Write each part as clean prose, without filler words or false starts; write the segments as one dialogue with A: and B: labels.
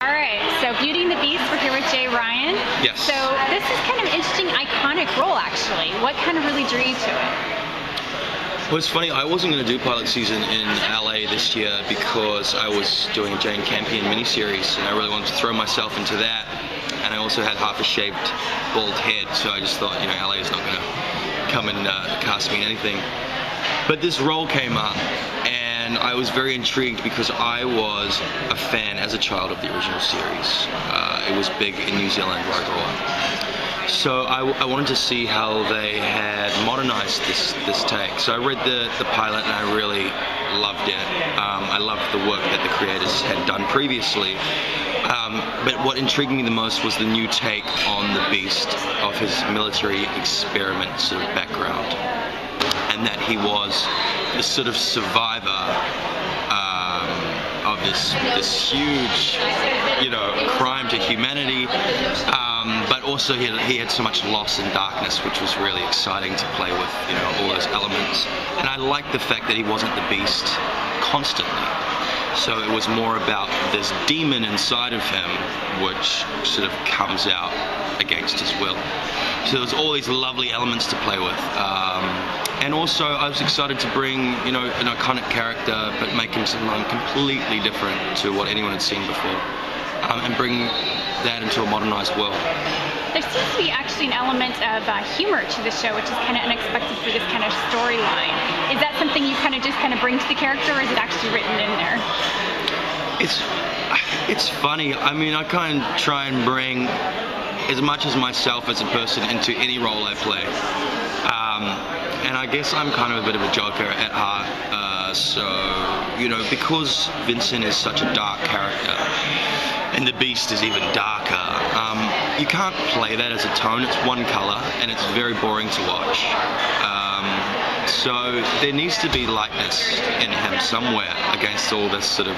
A: Alright, so Beauty and the Beast, we're here with Jay Ryan.
B: Yes.
A: So this is kind of an interesting, iconic role actually. What kind of really drew you to it?
B: Well, it's funny, I wasn't going to do pilot season in LA this year because I was doing a Jane Campion miniseries and I really wanted to throw myself into that. And I also had half a shaved bald head, so I just thought, LA is not going to come and cast me in anything. But this role came up and I was very intrigued because I was a fan as a child of the original series. It was big in New Zealand where I grew up. So I wanted to see how they had modernized this take. So I read the pilot and I really loved it. I loved the work that the creators had done previously. But what intrigued me the most was the new take on the Beast, of his military experiment sort of background, and that he was the sort of survivor of this huge, crime to humanity. But also he had so much loss and darkness, which was really exciting to play with, all those elements. And I liked the fact that he wasn't the Beast constantly. So it was more about this demon inside of him, which sort of comes out against his will. So there was all these lovely elements to play with. And also I was excited to bring, an iconic character, but make him someone completely different to what anyone had seen before. And bring that into a modernized world.
A: There seems to be actually an element of humor to the show, which is kind of unexpected for this kind of storyline. Is that something you kind of bring to the character, or is it actually written in there?
B: It's funny. I mean, I kind of try and bring as much as myself as a person into any role I play. And I guess I'm kind of a bit of a joker at heart. So, because Vincent is such a dark character, and the Beast is even darker, you can't play that as a tone. It's one color, and it's very boring to watch. So there needs to be lightness in him somewhere against all this sort of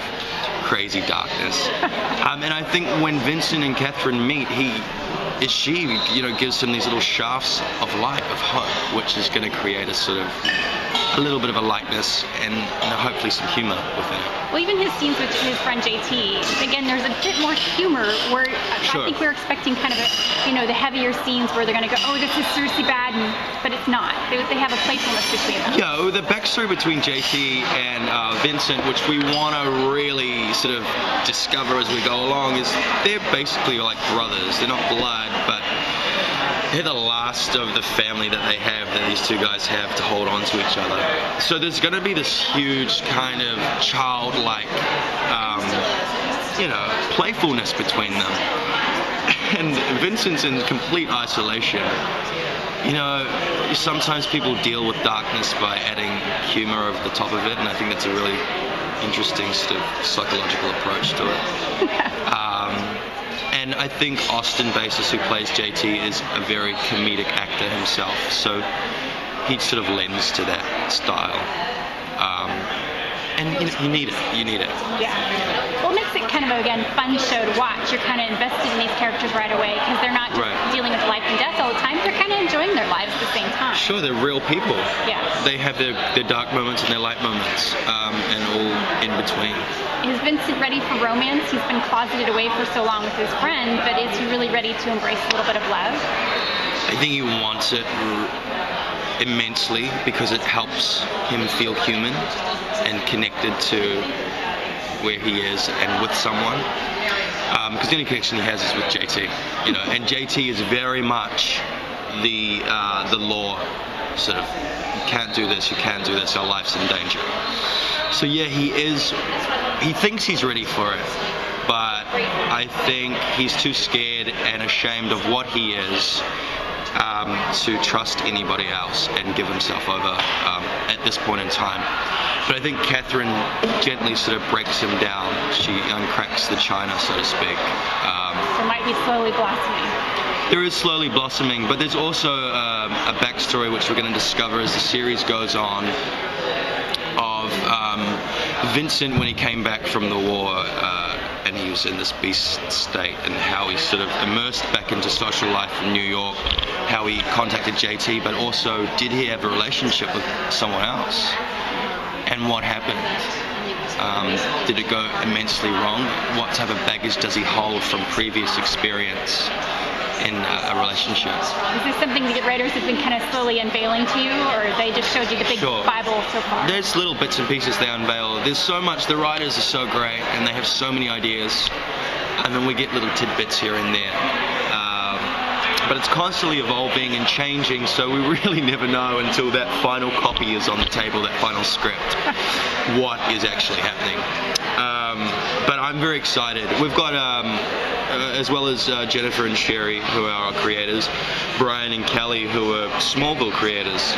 B: crazy darkness. And I think when Vincent and Catherine meet, she gives him these little shafts of light, of hope, which is going to create a little bit of a lightness and hopefully some humor within it.
A: Well, even his scenes with his friend JT, again, there's a bit more humor where
B: Sure.
A: I think we're expecting kind of the heavier scenes where they're going to go, oh, this is seriously bad, but it's not. They have a playfulness between them.
B: Yeah, the backstory between JT and Vincent, which we want to really sort of discover as we go along, is they're basically like brothers. They're not blood, but they're the last of the family that they have, that these two guys have to hold on to each other. So there's going to be this huge kind of childlike, playfulness between them. And Vincent's in complete isolation. Sometimes people deal with darkness by adding humor over the top of it, and I think that's a really interesting sort of psychological approach to it. And I think Austin Basis, who plays JT, is a very comedic actor himself, so he sort of lends to that style. And you need it.
A: Yeah. Well, it makes it kind of, again, fun show to watch. You're kind of invested in these characters right away because they're not just dealing with life and death all the time. They're kind of enjoying their lives at the same time.
B: Sure, they're real people.
A: Yeah.
B: They have their dark moments and their light moments, and all in between.
A: Is Vincent ready for romance? He's been closeted away for so long with his friend, but is he really ready to embrace a little bit of love?
B: I think he wants it immensely because it helps him feel human and connected to where he is and with someone. Because the only connection he has is with JT, and JT is very much the law sort of. You can't do this, you can't do this, our life's in danger. So yeah, he thinks he's ready for it, but I think he's too scared and ashamed of what he is to trust anybody else and give himself over at this point in time. But I think Catherine gently sort of breaks him down. She uncracks the china, so to speak.
A: There might be slowly blossoming.
B: There is slowly blossoming, but there's also a backstory which we're going to discover as the series goes on of Vincent when he came back from the war and he was in this beast state, and how he sort of immersed back into social life in New York, how he contacted JT, but also did he have a relationship with someone else, and what happened. Did it go immensely wrong? What type of baggage does he hold from previous experience in a relationship?
A: Is this something that writers have been kind of slowly unveiling to you, or they just showed you the big Bible so far?
B: There's little bits and pieces they unveil. There's so much. The writers are so great, and they have so many ideas, and then we get little tidbits here and there. But it's constantly evolving and changing, so we really never know until that final copy is on the table, that final script, what is actually happening. But I'm very excited. We've got, as well as Jennifer and Sherry, who are our creators, Brian and Kelly, who are Smallville creators,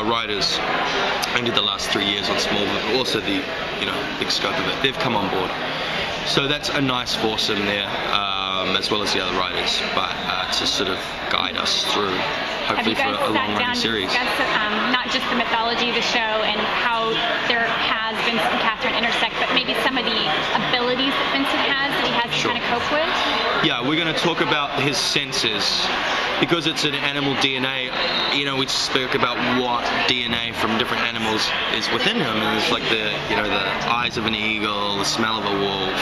B: writers, and did the last 3 years on Smallville, but also the big scope of it. They've come on board. So that's a nice foursome there, as well as the other writers, but to sort of guide us through, hopefully for a long-running series.
A: Have you guys sat down to discuss not just the mythology of the show and how there has Vincent and Catherine intersect, but maybe some of the abilities that Vincent has that he has to kind of cope with?
B: Yeah, we're going to talk about his senses. Because it's an animal DNA, we spoke about what DNA from different animals is within him, and it's like the eyes of an eagle, the smell of a wolf,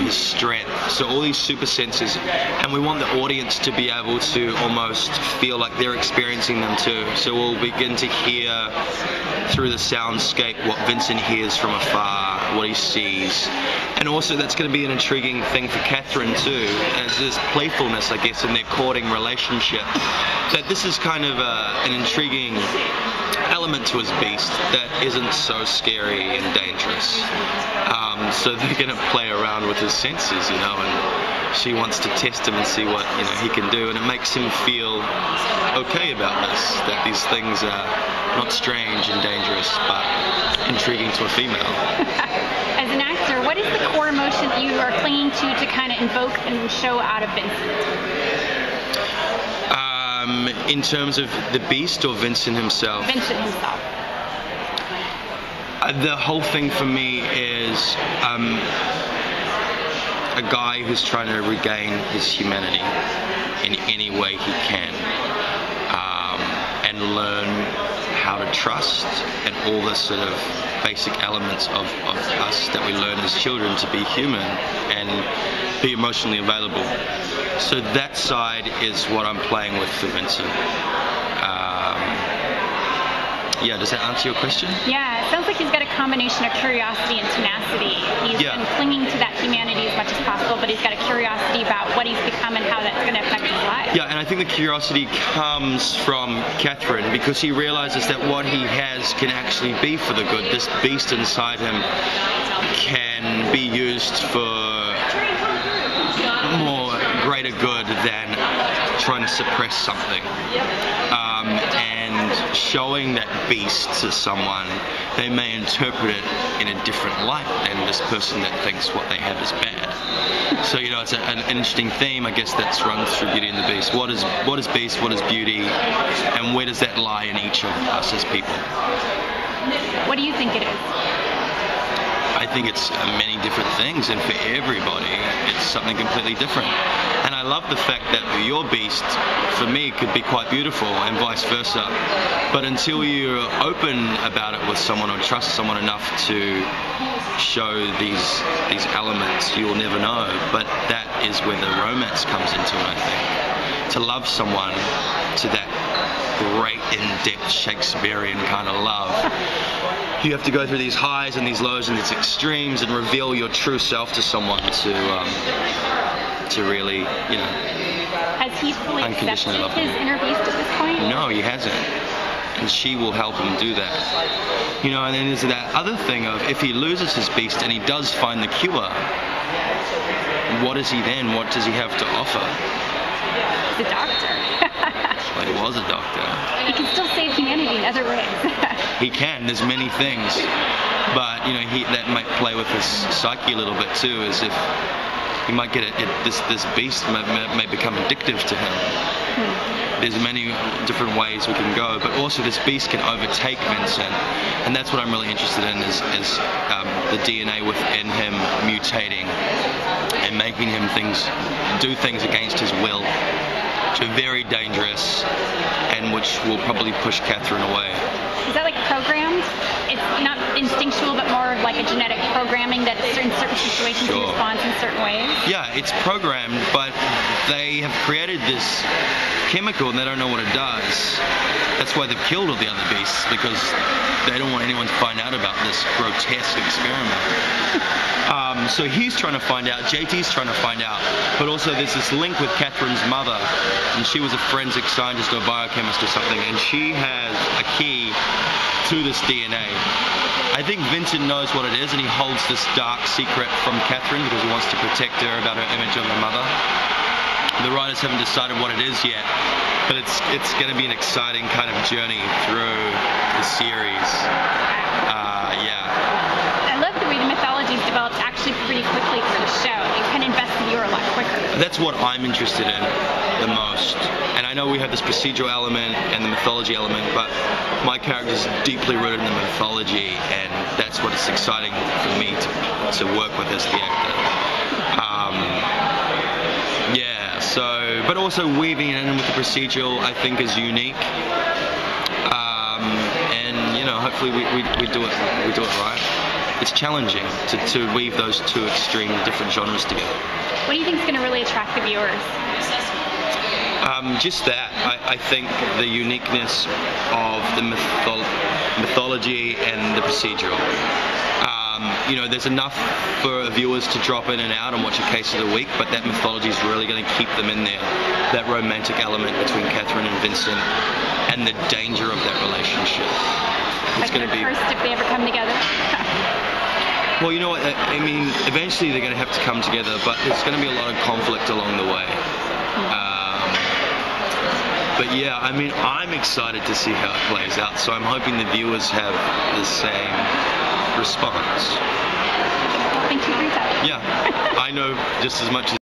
B: his strength. So all these super senses, and we want the audience to be able to almost feel like they're experiencing them too. So we'll begin to hear through the soundscape what Vincent hears from afar, what he sees. And also that's going to be an intriguing thing for Catherine too, as there's playfulness, I guess, in their courting relationship. That this is kind of an intriguing element to his beast that isn't so scary and dangerous. So they're going to play around with his senses, and she wants to test him and see what he can do, and it makes him feel okay about this, that these things are not strange and dangerous, but intriguing to a female.
A: As an actor, what is the core emotion that you are clinging to kind of invoke and show out of Vincent?
B: In terms of the Beast or Vincent himself?
A: Vincent himself.
B: The whole thing for me is a guy who's trying to regain his humanity in any way he can, and learn how to trust and all the sort of basic elements of us that we learn as children to be human and be emotionally available. So that side is what I'm playing with for Vincent. Yeah, does that answer your question?
A: Yeah, it sounds like he's got a combination of curiosity and tenacity. He's been clinging to that humanity as much as possible, but he's got a curiosity about what he's become and how that's going to affect his life.
B: Yeah, and I think the curiosity comes from Catherine, because he realizes that what he has can actually be for the good. This beast inside him can be used for more greater good than trying to suppress something. And showing that beast to someone, they may interpret it in a different light than this person that thinks what they have is bad. So it's an interesting theme, I guess, that's run through Beauty and the Beast. What is beast? What is beauty? And where does that lie in each of us as people?
A: What do you think it is?
B: I think it's many different things, and for everybody it's something completely different. And I love the fact that your beast, for me, could be quite beautiful and vice versa. But until you're open about it with someone or trust someone enough to show these elements, you'll never know. But that is where the romance comes into it, I think. To love someone to that great, in-depth Shakespearean kind of love, you have to go through these highs and these lows and these extremes and reveal your true self to someone to really,
A: Has he fully accepted his inner beast at this point?
B: No, he hasn't. And she will help him do that. And then there's that other thing of, if he loses his beast and he does find the cure, what is he then? What does he have to offer?
A: He's a doctor.
B: Well, he was a doctor.
A: He can still save humanity in other ways.
B: He can. There's many things. But, that might play with his psyche a little bit too, as if he might get this beast may become addictive to him. There's many different ways we can go, but also this beast can overtake Vincent, and that's what I'm really interested in, is the DNA within him mutating and making him do things against his will, which are very dangerous and which will probably push Catherine away.
A: Is that like programmed? It's not instinctual, but more of like a genetic programming that in certain situations he responds in certain ways?
B: Yeah, it's programmed, but they have created this chemical and they don't know what it does. That's why they've killed all the other beasts, because they don't want anyone to find out about this grotesque experiment. So he's trying to find out, JT's trying to find out, but also there's this link with Catherine's mother, and she was a forensic scientist or biochemist or something, and she has a key to this DNA. I think Vincent knows what it is, and he holds this dark secret from Catherine because he wants to protect her about her image of her mother. The writers haven't decided what it is yet, but it's going to be an exciting kind of journey through the series.
A: I love the way the mythology is developed actually pretty quickly for the show. You can invest the viewer a lot quicker.
B: That's what I'm interested in the most. And I know we have this procedural element and the mythology element, but my character is deeply rooted in the mythology, and that's what is exciting for me to work with as the actor. But also weaving it in with the procedural, I think, is unique. And you know, hopefully we do it right. It's challenging to weave those two extreme different genres together.
A: What do you think is going to really attract the viewers?
B: Just that. I think the uniqueness of the mythology and the procedural. You know, there's enough for viewers to drop in and out and watch a case of the week, but that mythology is really going to keep them in there. That romantic element between Catherine and Vincent, and the danger of that relationship. It's going to be
A: first if they ever come together.
B: Well, you know what? I mean, eventually they're going to have to come together, but there's going to be a lot of conflict along the way. But yeah, I mean, I'm excited to see how it plays out, so I'm hoping the viewers have the same response.
A: Thank you for your time.
B: Yeah, I know just as much as